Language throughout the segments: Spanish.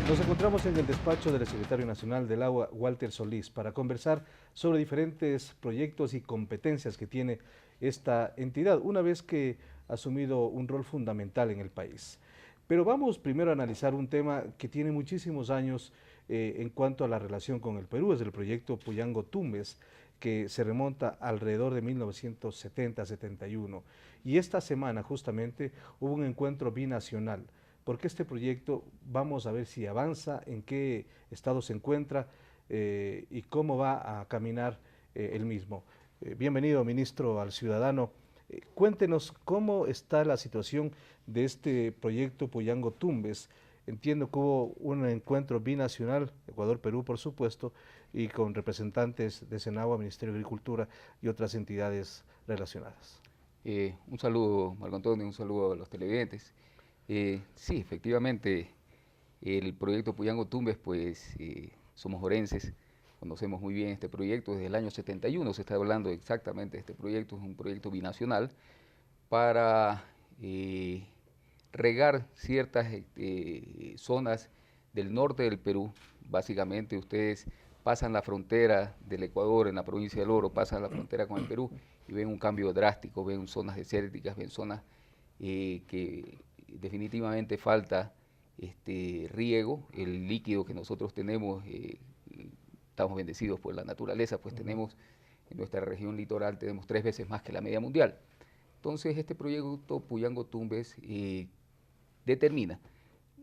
Nos encontramos en el despacho del secretario nacional del Agua, Walter Solís, para conversar sobre diferentes proyectos y competencias que tiene esta entidad, una vez que ha asumido un rol fundamental en el país. Pero vamos primero a analizar un tema que tiene muchísimos años en cuanto a la relación con el Perú, es el proyecto Puyango-Tumbes, que se remonta alrededor de 1970-71. Y esta semana justamente hubo un encuentro binacional porque este proyecto vamos a ver si avanza, en qué estado se encuentra y cómo va a caminar el mismo. Bienvenido, ministro, al Ciudadano. Cuéntenos cómo está la situación de este proyecto Puyango Tumbes. Entiendo que hubo un encuentro binacional, Ecuador-Perú, por supuesto, y con representantes de Senagua, Ministerio de Agricultura y otras entidades relacionadas. Un saludo, Marco Antonio, un saludo a los televidentes. Sí, efectivamente, el proyecto Puyango Tumbes, pues somos orenses, conocemos muy bien este proyecto. Desde el año 71 se está hablando exactamente de este proyecto, es un proyecto binacional para regar ciertas zonas del norte del Perú. Básicamente ustedes pasan la frontera del Ecuador en la provincia del Oro, pasan la frontera con el Perú y ven un cambio drástico, ven zonas desérticas, ven zonas que definitivamente falta riego, el líquido que nosotros tenemos, estamos bendecidos por la naturaleza, pues tenemos en nuestra región litoral tenemos 3 veces más que la media mundial. Entonces este proyecto Puyango Tumbes determina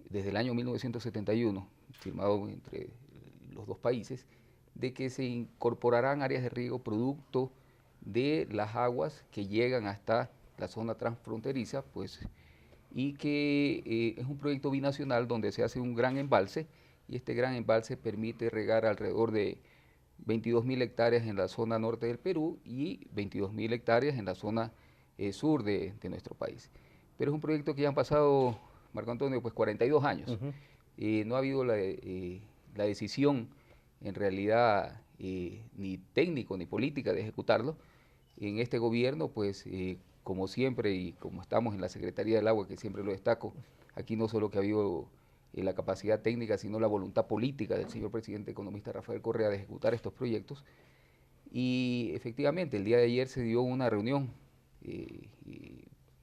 desde el año 1971, firmado entre los dos países, de que se incorporarán áreas de riego producto de las aguas que llegan hasta la zona transfronteriza, pues, y que es un proyecto binacional donde se hace un gran embalse, y este gran embalse permite regar alrededor de 22.000 hectáreas en la zona norte del Perú y 22.000 hectáreas en la zona sur de nuestro país. Pero es un proyecto que ya han pasado, Marco Antonio, pues 42 años. No ha habido la decisión, en realidad, ni técnico ni política de ejecutarlo. En este gobierno, pues, como siempre y como estamos en la Secretaría del Agua, que siempre lo destaco, aquí no solo que ha habido la capacidad técnica, sino la voluntad política del señor presidente economista Rafael Correa de ejecutar estos proyectos. Y efectivamente, el día de ayer se dio una reunión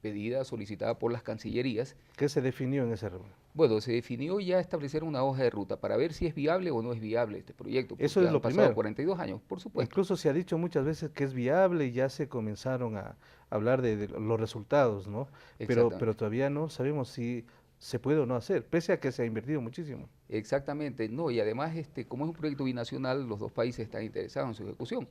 pedida, solicitada por las cancillerías. ¿Qué se definió en esa reunión? Bueno, se definió ya establecer una hoja de ruta para ver si es viable o no es viable este proyecto, Eso porque es han lo pasado primero. 42 años, por supuesto. Incluso se ha dicho muchas veces que es viable y ya se comenzaron a hablar de los resultados, ¿no? Pero Exactamente. todavía no sabemos si se puede o no hacer, pese a que se ha invertido muchísimo. Exactamente, no, y además, como es un proyecto binacional, los dos países están interesados en su ejecución.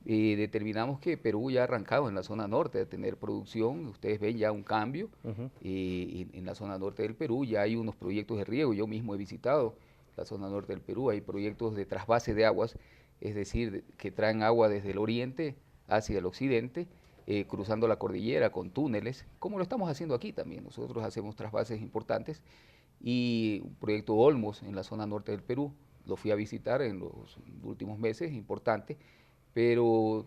Determinamos que Perú ya ha arrancado en la zona norte de tener producción, ustedes ven ya un cambio Ujú. en la zona norte del Perú, ya hay unos proyectos de riego, yo mismo he visitado la zona norte del Perú, hay proyectos de trasvase de aguas, es decir, que traen agua desde el oriente hacia el occidente, cruzando la cordillera con túneles, como lo estamos haciendo aquí también, nosotros hacemos trasvases importantes, y un proyecto Olmos en la zona norte del Perú, lo fui a visitar en los últimos meses, importante, pero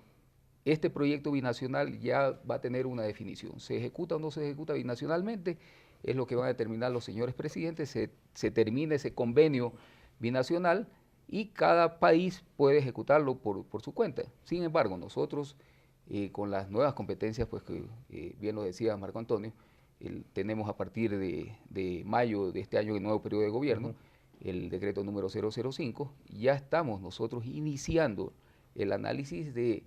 este proyecto binacional ya va a tener una definición. ¿Se ejecuta o no se ejecuta binacionalmente? Es lo que van a determinar los señores presidentes. Se termina ese convenio binacional y cada país puede ejecutarlo por su cuenta. Sin embargo, nosotros, con las nuevas competencias, pues que bien lo decía Marco Antonio, tenemos a partir de mayo de este año el nuevo periodo de gobierno, Ujú. el decreto número 005, ya estamos nosotros iniciando el análisis de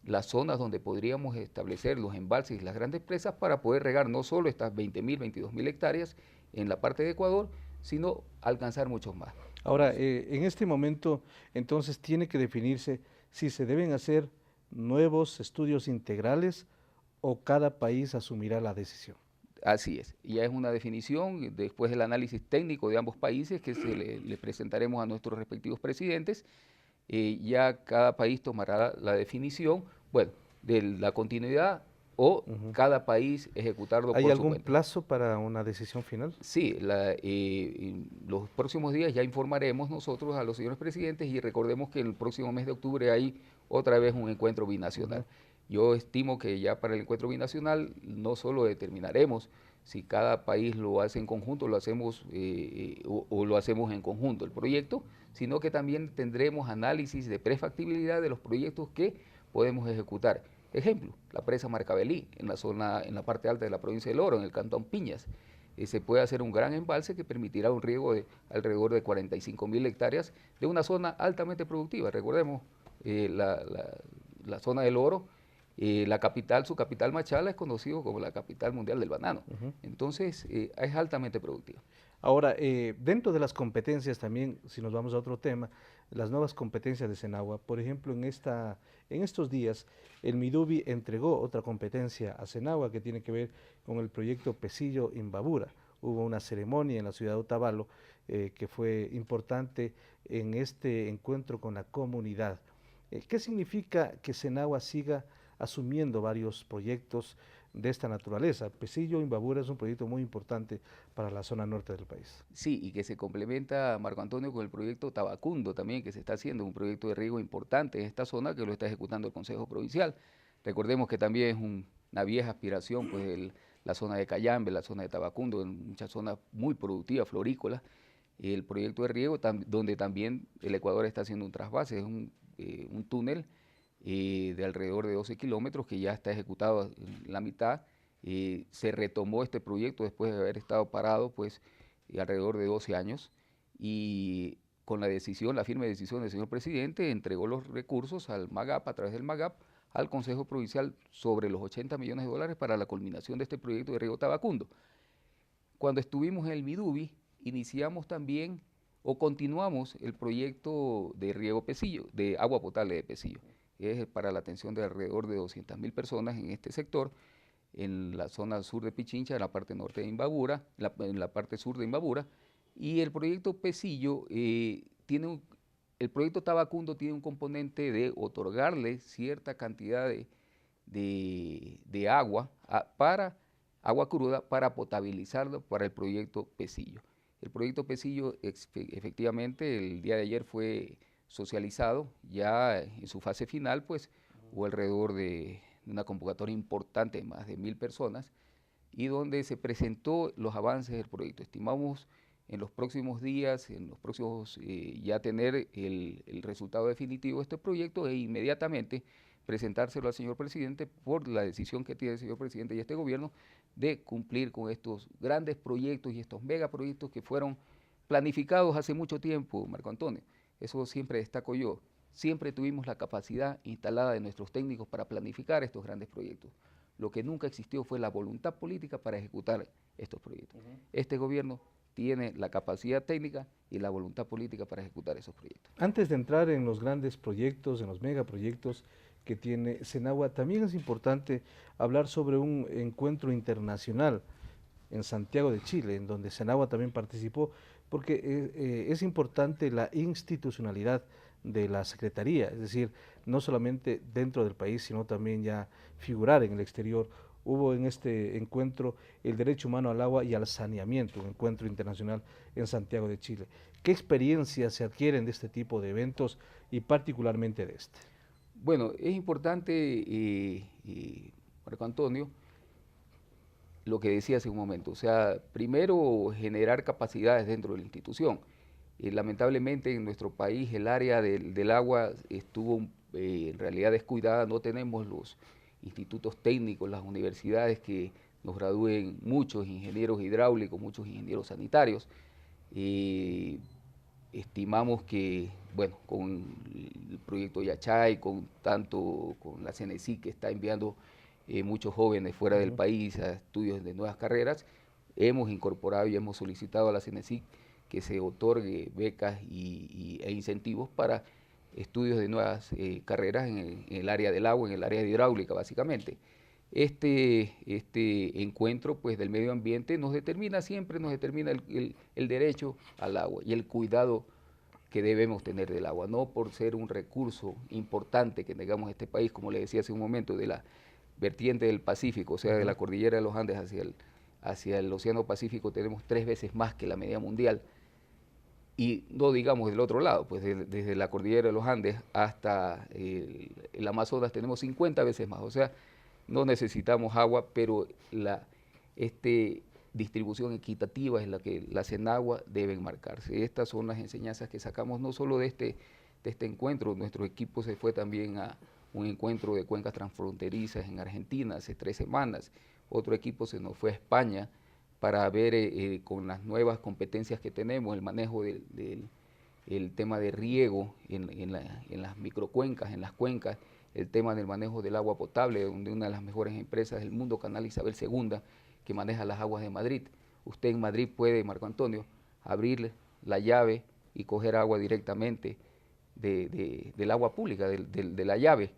las zonas donde podríamos establecer los embalses y las grandes presas para poder regar no solo estas 20.000, 22.000 hectáreas en la parte de Ecuador, sino alcanzar muchos más. Ahora, en este momento, entonces, tiene que definirse si se deben hacer nuevos estudios integrales o cada país asumirá la decisión. Así es, ya es una definición después del análisis técnico de ambos países que le presentaremos a nuestros respectivos presidentes. Ya cada país tomará la definición, bueno, de la continuidad o Ujú. cada país ejecutarlo ¿Hay por su algún cuenta. plazo para una decisión final? Sí, en los próximos días ya informaremos nosotros a los señores presidentes y recordemos que el próximo mes de octubre hay otra vez un encuentro Ujú. binacional. Yo estimo que ya para el encuentro binacional no solo determinaremos si cada país lo hace en conjunto, lo hacemos o lo hacemos en conjunto el proyecto, sino que también tendremos análisis de prefactibilidad de los proyectos que podemos ejecutar. Ejemplo, la presa Marcabelí, en la parte alta de la provincia del Oro, en el cantón Piñas. Se puede hacer un gran embalse que permitirá un riego de alrededor de 45.000 hectáreas de una zona altamente productiva. Recordemos, la zona del Oro, la capital, su capital Machala, es conocido como la capital mundial del banano. Entonces, es altamente productiva. Ahora, dentro de las competencias también, si nos vamos a otro tema, las nuevas competencias de Senagua, por ejemplo, en estos días, el Midubi entregó otra competencia a Senagua que tiene que ver con el proyecto Pesillo Imbabura. Hubo una ceremonia en la ciudad de Otavalo que fue importante en este encuentro con la comunidad. ¿Qué significa que Senagua siga asumiendo varios proyectos de esta naturaleza? Pesillo Imbabura es un proyecto muy importante para la zona norte del país. Sí, y que se complementa, Marco Antonio, con el proyecto Tabacundo también, que se está haciendo, un proyecto de riego importante en esta zona que lo está ejecutando el Consejo Provincial. Recordemos que también es una vieja aspiración, pues la zona de Cayambe, la zona de Tabacundo, en muchas zonas muy productivas, florícolas. El proyecto de riego, donde también el Ecuador está haciendo un trasvase, es un túnel de alrededor de 12 kilómetros que ya está ejecutado en la mitad. Se retomó este proyecto después de haber estado parado pues alrededor de 12 años y con la firme decisión del señor presidente entregó los recursos al MAGAP, a través del MAGAP, al Consejo Provincial sobre los 80 millones de dólares para la culminación de este proyecto de riego Tabacundo. Cuando estuvimos en el Midubi, iniciamos también o continuamos el proyecto de riego Pesillo, de agua potable de Pesillo. Es para la atención de alrededor de 200.000 personas en este sector, en la zona sur de Pichincha, en la parte norte de Imbabura, en la parte sur de Imbabura, y el proyecto Pesillo el proyecto Tabacundo tiene un componente de otorgarle cierta cantidad de agua para agua cruda para potabilizarlo para el proyecto Pesillo. El proyecto Pesillo efectivamente el día de ayer fue socializado, ya en su fase final pues hubo alrededor de una convocatoria importante de más de 1.000 personas y donde se presentó los avances del proyecto. Estimamos en los próximos días, ya tener el resultado definitivo de este proyecto e inmediatamente presentárselo al señor presidente por la decisión que tiene el señor presidente y este gobierno de cumplir con estos grandes proyectos y estos megaproyectos que fueron planificados hace mucho tiempo, Marco Antonio. Eso siempre destaco yo. Siempre tuvimos la capacidad instalada de nuestros técnicos para planificar estos grandes proyectos. Lo que nunca existió fue la voluntad política para ejecutar estos proyectos. Este gobierno tiene la capacidad técnica y la voluntad política para ejecutar esos proyectos. Antes de entrar en los grandes proyectos, en los megaproyectos que tiene Senagua, también es importante hablar sobre un encuentro internacional en Santiago de Chile, en donde Senagua también participó, porque es importante la institucionalidad de la Secretaría, es decir, no solamente dentro del país, sino también ya figurar en el exterior. Hubo en este encuentro el derecho humano al agua y al saneamiento, un encuentro internacional en Santiago de Chile. ¿Qué experiencias se adquieren de este tipo de eventos y particularmente de este? Bueno, es importante, Marco Antonio, lo que decía hace un momento, o sea, primero generar capacidades dentro de la institución. Lamentablemente en nuestro país el área del agua estuvo en realidad descuidada, no tenemos los institutos técnicos, las universidades que nos gradúen muchos ingenieros hidráulicos, muchos ingenieros sanitarios. Estimamos que, bueno, con el proyecto Yachay, con la CNESIC que está enviando muchos jóvenes fuera del país a estudios de nuevas carreras, hemos incorporado y hemos solicitado a la CNESIC que se otorgue becas e incentivos para estudios de nuevas carreras en el área del agua, en el área de hidráulica básicamente. Este encuentro pues, del medio ambiente nos determina el derecho al agua y el cuidado que debemos tener del agua, no por ser un recurso importante que tengamos en este país, como le decía hace un momento, de la vertiente del Pacífico, o sea, de la cordillera de los Andes hacia el Océano Pacífico tenemos 3 veces más que la media mundial. Y no digamos del otro lado, pues desde la cordillera de los Andes hasta el Amazonas tenemos 50 veces más, o sea, no necesitamos agua, pero distribución equitativa es la que la CENAGUA deben marcarse. Estas son las enseñanzas que sacamos no solo de este encuentro. Nuestro equipo se fue también a un encuentro de cuencas transfronterizas en Argentina hace 3 semanas. Otro equipo se nos fue a España para ver con las nuevas competencias que tenemos, el manejo el tema de riego en las microcuencas, en las cuencas, el tema del manejo del agua potable, donde una de las mejores empresas del mundo, Canal Isabel II, que maneja las aguas de Madrid. Usted en Madrid puede, Marco Antonio, abrir la llave y coger agua directamente del agua pública, de la llave,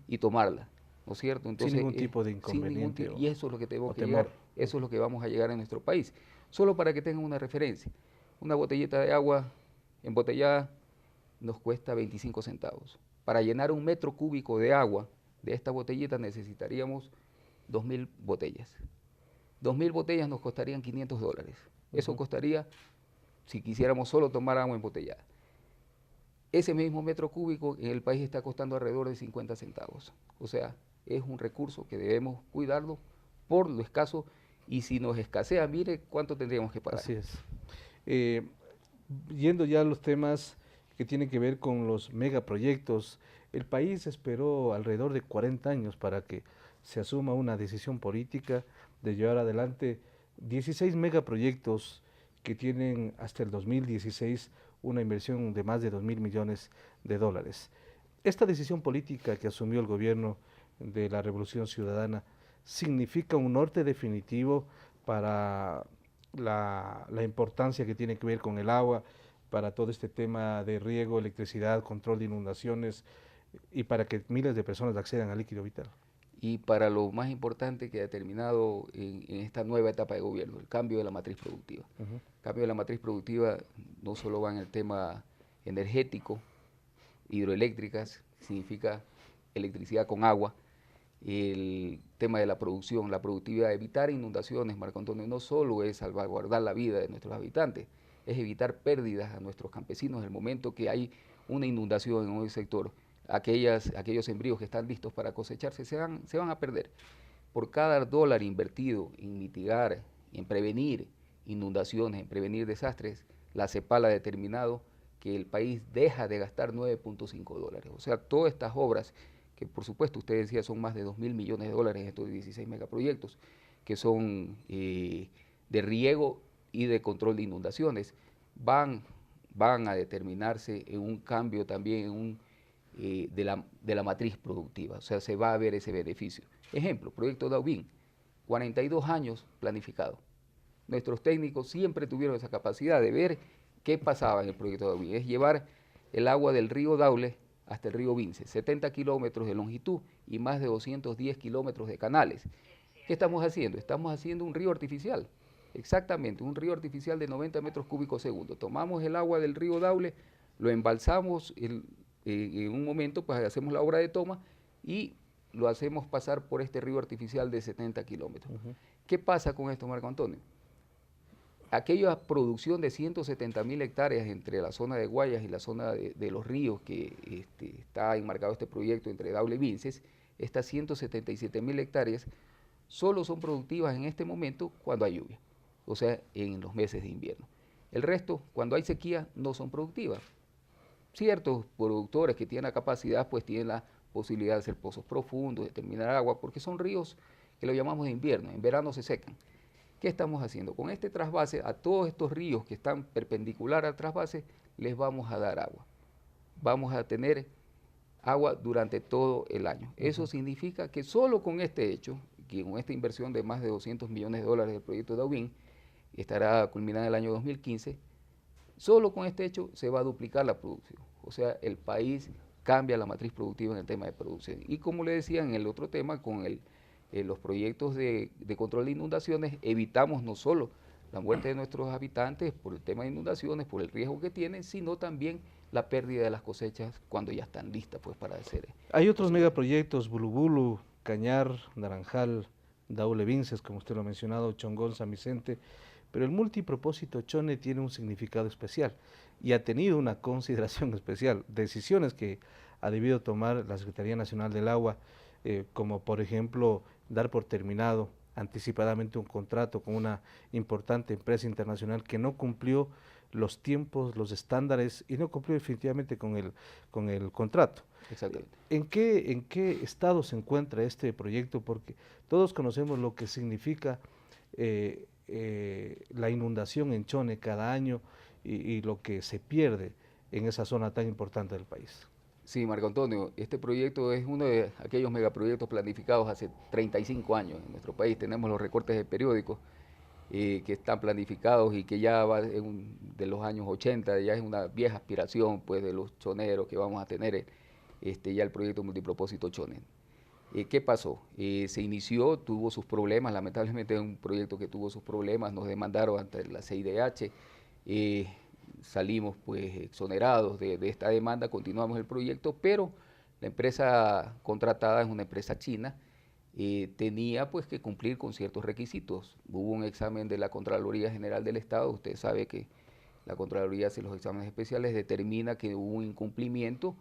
y tomarla, ¿no es cierto? Entonces, sin ningún tipo de inconveniente. Y eso es lo que tenemos que llegar, eso es lo que vamos a llegar en nuestro país. Solo para que tengan una referencia, una botellita de agua embotellada nos cuesta 25 centavos. Para llenar 1 metro cúbico de agua de esta botellita necesitaríamos 2.000 botellas. 2.000 botellas nos costarían $500. Eso costaría si quisiéramos solo tomar agua embotellada. Ese mismo metro cúbico en el país está costando alrededor de 50 centavos. O sea, es un recurso que debemos cuidarlo por lo escaso, y si nos escasea, mire cuánto tendríamos que pagar. Así es. Yendo ya a los temas que tienen que ver con los megaproyectos, el país esperó alrededor de 40 años para que se asuma una decisión política de llevar adelante 16 megaproyectos que tienen hasta el 2016 una inversión de más de 2.000 millones de dólares. Esta decisión política que asumió el gobierno de la Revolución Ciudadana significa un norte definitivo para la importancia que tiene que ver con el agua, para todo este tema de riego, electricidad, control de inundaciones y para que miles de personas accedan al líquido vital. Y para lo más importante que ha determinado en esta nueva etapa de gobierno, el cambio de la matriz productiva. El cambio de la matriz productiva no solo va en el tema energético, hidroeléctricas, significa electricidad con agua, el tema de la producción, la productividad, evitar inundaciones, Marco Antonio, no solo es salvaguardar la vida de nuestros habitantes, es evitar pérdidas a nuestros campesinos en el momento que hay una inundación en un sector. Aquellos sembríos que están listos para cosecharse se van a perder. Por cada dólar invertido en mitigar, en prevenir inundaciones, en prevenir desastres, la CEPAL ha determinado que el país deja de gastar $9.5. O sea, todas estas obras, que por supuesto usted decía son más de 2.000 millones de dólares en estos 16 megaproyectos, que son de riego y de control de inundaciones, van a determinarse en un cambio también de la matriz productiva, o sea, se va a ver ese beneficio. Ejemplo, proyecto Daubín, 42 años planificado. Nuestros técnicos siempre tuvieron esa capacidad de ver qué pasaba en el proyecto Daubín, es llevar el agua del río Daule hasta el río Vince, 70 kilómetros de longitud y más de 210 kilómetros de canales. ¿Qué estamos haciendo? Estamos haciendo un río artificial, exactamente, un río artificial de 90 metros cúbicos segundo. Tomamos el agua del río Daule, lo embalsamos en un momento, pues hacemos la obra de toma y lo hacemos pasar por este río artificial de 70 kilómetros. ¿Qué pasa con esto, Marco Antonio? Aquella producción de 170.000 hectáreas entre la zona de Guayas y la zona de los ríos que está enmarcado este proyecto entre Daule y Vinces, estas 177.000 hectáreas solo son productivas en este momento cuando hay lluvia, o sea, en los meses de invierno. El resto, cuando hay sequía, no son productivas. Ciertos productores que tienen la capacidad, pues tienen la posibilidad de hacer pozos profundos, de terminar agua, porque son ríos que lo llamamos de invierno, en verano se secan. ¿Qué estamos haciendo? Con este trasvase, a todos estos ríos que están perpendicular al trasvase, les vamos a dar agua. Vamos a tener agua durante todo el año. Eso significa que solo con este hecho, que con esta inversión de más de 200 millones de dólares del proyecto Daubín, estará culminada en el año 2015, solo con este hecho se va a duplicar la producción. O sea, el país cambia la matriz productiva en el tema de producción. Y como le decía en el otro tema, con los proyectos de control de inundaciones, evitamos no solo la muerte de nuestros habitantes por el tema de inundaciones, por el riesgo que tienen, sino también la pérdida de las cosechas cuando ya están listas pues para hacer. Hay otros megaproyectos, Bulubulu, Cañar, Naranjal, Daule Vinces, como usted lo ha mencionado, Chongón, San Vicente, pero el multipropósito Chone tiene un significado especial y ha tenido una consideración especial, decisiones que ha debido tomar la Secretaría Nacional del Agua, como por ejemplo dar por terminado anticipadamente un contrato con una importante empresa internacional que no cumplió los tiempos, los estándares y no cumplió definitivamente con el contrato. Exactamente. En qué estado se encuentra este proyecto? Porque todos conocemos lo que significa la inundación en Chone cada año y lo que se pierde en esa zona tan importante del país. Sí, Marco Antonio, este proyecto es uno de aquellos megaproyectos planificados hace 35 años en nuestro país. Tenemos los recortes de periódicos que están planificados y que ya va de los años 80, ya es una vieja aspiración pues, de los choneros que vamos a tener ya el proyecto multipropósito Chone. ¿Qué pasó? Se inició, tuvo sus problemas, lamentablemente es un proyecto que tuvo sus problemas, nos demandaron ante la CIDH, salimos pues exonerados de esta demanda, continuamos el proyecto, pero la empresa contratada es una empresa china, tenía pues que cumplir con ciertos requisitos. Hubo un examen de la Contraloría General del Estado, usted sabe que la Contraloría hace los exámenes especiales, determina que hubo un incumplimiento.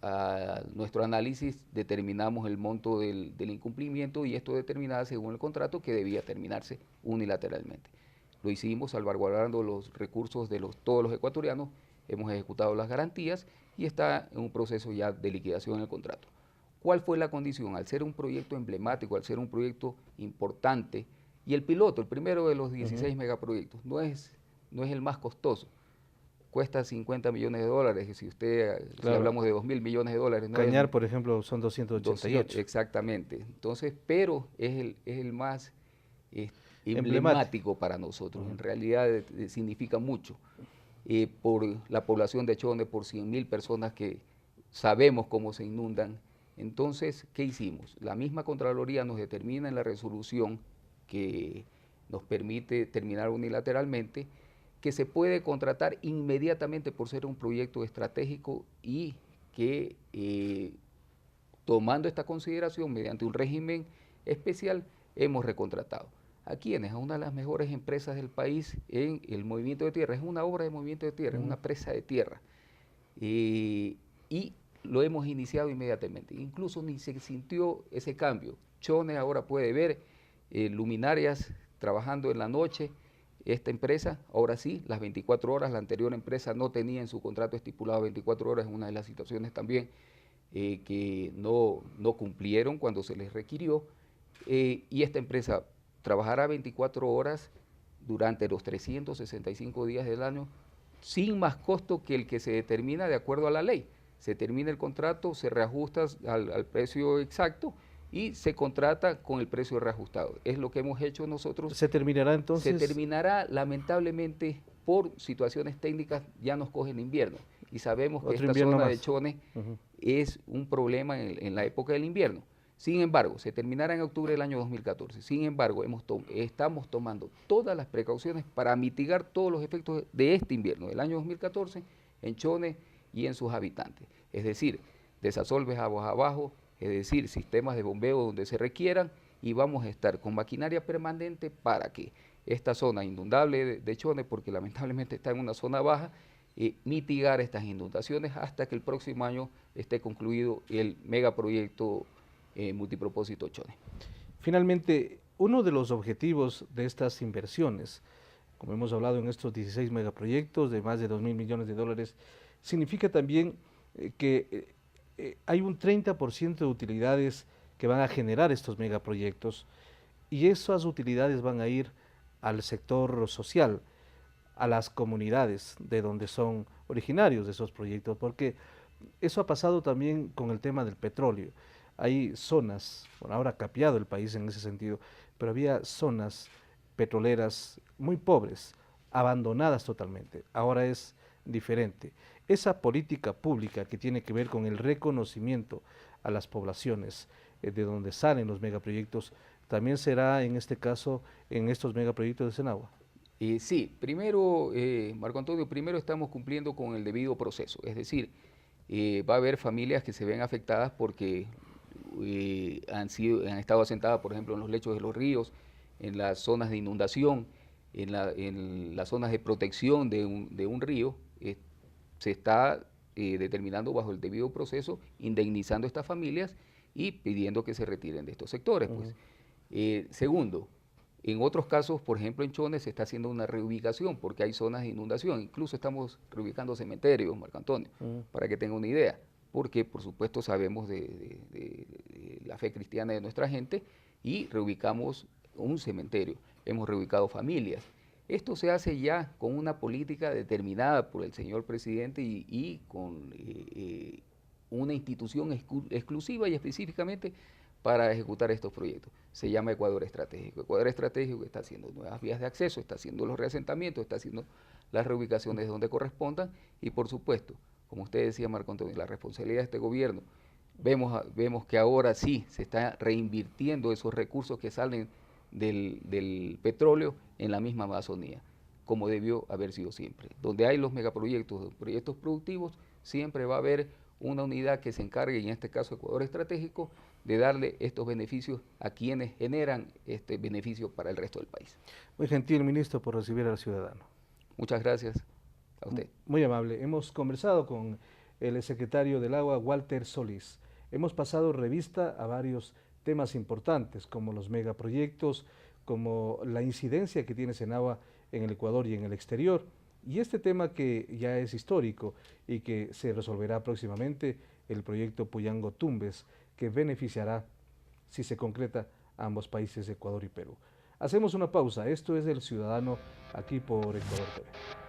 A nuestro análisis determinamos el monto del incumplimiento y esto determinaba según el contrato que debía terminarse unilateralmente. Lo hicimos salvaguardando los recursos de todos los ecuatorianos, hemos ejecutado las garantías y está en un proceso ya de liquidación el contrato. ¿Cuál fue la condición? Al ser un proyecto emblemático, al ser un proyecto importante, y el piloto, el primero de los 16 megaproyectos, no es el más costoso, cuesta 50 millones de dólares, y si si hablamos de 2.000 millones de dólares. Cañar, por ejemplo, son 288. Exactamente, entonces, pero es el más emblemático para nosotros, en realidad significa mucho, por la población de Chone, por 100.000 personas que sabemos cómo se inundan. Entonces, ¿qué hicimos? La misma Contraloría nos determina en la resolución que nos permite terminar unilateralmente que se puede contratar inmediatamente por ser un proyecto estratégico y que tomando esta consideración mediante un régimen especial hemos recontratado. ¿A quiénes? A una de las mejores empresas del país en el movimiento de tierra. Es una obra de movimiento de tierra, es una presa de tierra. Y lo hemos iniciado inmediatamente. Incluso ni se sintió ese cambio. Chone ahora puede ver luminarias trabajando en la noche. Esta empresa, ahora sí, las 24 horas, la anterior empresa no tenía en su contrato estipulado 24 horas, es una de las situaciones también que no cumplieron cuando se les requirió. Y esta empresa trabajará 24 horas durante los 365 días del año sin más costo que el que se determina de acuerdo a la ley. Se termina el contrato, se reajusta al precio exacto y se contrata con el precio reajustado. Es lo que hemos hecho nosotros. ¿Se terminará entonces? Se terminará, lamentablemente, por situaciones técnicas, ya nos coge el invierno. Y sabemos que esta zona de Chone es un problema en la época del invierno. Sin embargo, se terminará en octubre del año 2014. Sin embargo, estamos tomando todas las precauciones para mitigar todos los efectos de este invierno, del año 2014, en Chone y en sus habitantes. Es decir, desasolves aguas abajo, es decir, sistemas de bombeo donde se requieran, y vamos a estar con maquinaria permanente para que esta zona inundable de Chone, porque lamentablemente está en una zona baja, mitigar estas inundaciones hasta que el próximo año esté concluido el megaproyecto multipropósito Chone. Finalmente, uno de los objetivos de estas inversiones, como hemos hablado en estos 16 megaproyectos de más de 2.000 millones de dólares, significa también que hay un 30% de utilidades que van a generar estos megaproyectos y esas utilidades van a ir al sector social, a las comunidades de donde son originarios de esos proyectos, porque eso ha pasado también con el tema del petróleo. Hay zonas, bueno, ahora ha capeado el país en ese sentido, pero había zonas petroleras muy pobres, abandonadas totalmente. Ahora es diferente. Esa política pública que tiene que ver con el reconocimiento a las poblaciones de donde salen los megaproyectos, también será en este caso en estos megaproyectos de Senagua. Sí, primero, Marco Antonio, primero estamos cumpliendo con el debido proceso, es decir, va a haber familias que se ven afectadas porque han estado asentadas, por ejemplo, en los lechos de los ríos, en las zonas de inundación, en las zonas de protección de un río. Se está determinando bajo el debido proceso, indemnizando a estas familias y pidiendo que se retiren de estos sectores. Pues. Segundo, en otros casos, por ejemplo en Chones, se está haciendo una reubicación porque hay zonas de inundación. Incluso estamos reubicando cementerios, Marco Antonio, para que tenga una idea. Porque, por supuesto, sabemos de la fe cristiana de nuestra gente y reubicamos un cementerio. Hemos reubicado familias. Esto se hace ya con una política determinada por el señor presidente y con una institución exclusiva y específicamente para ejecutar estos proyectos. Se llama Ecuador Estratégico. Ecuador Estratégico está haciendo nuevas vías de acceso, está haciendo los reasentamientos, está haciendo las reubicaciones donde correspondan y, por supuesto, como usted decía, Marco Antonio, la responsabilidad de este gobierno, vemos que ahora sí se está reinvirtiendo esos recursos que salen del petróleo en la misma Amazonía, como debió haber sido siempre. Donde hay los megaproyectos, proyectos productivos, siempre va a haber una unidad que se encargue, en este caso Ecuador Estratégico, de darle estos beneficios a quienes generan este beneficio para el resto del país. Muy gentil, ministro, por recibir al ciudadano. Muchas gracias a usted. Muy amable. Hemos conversado con el secretario del Agua, Walter Solís. Hemos pasado revista a varios temas importantes, como los megaproyectos, como la incidencia que tiene Senagua en el Ecuador y en el exterior, y este tema que ya es histórico y que se resolverá próximamente, el proyecto Puyango-Tumbes, que beneficiará, si se concreta, a ambos países, Ecuador y Perú. Hacemos una pausa. Esto es El Ciudadano, aquí por Ecuador TV.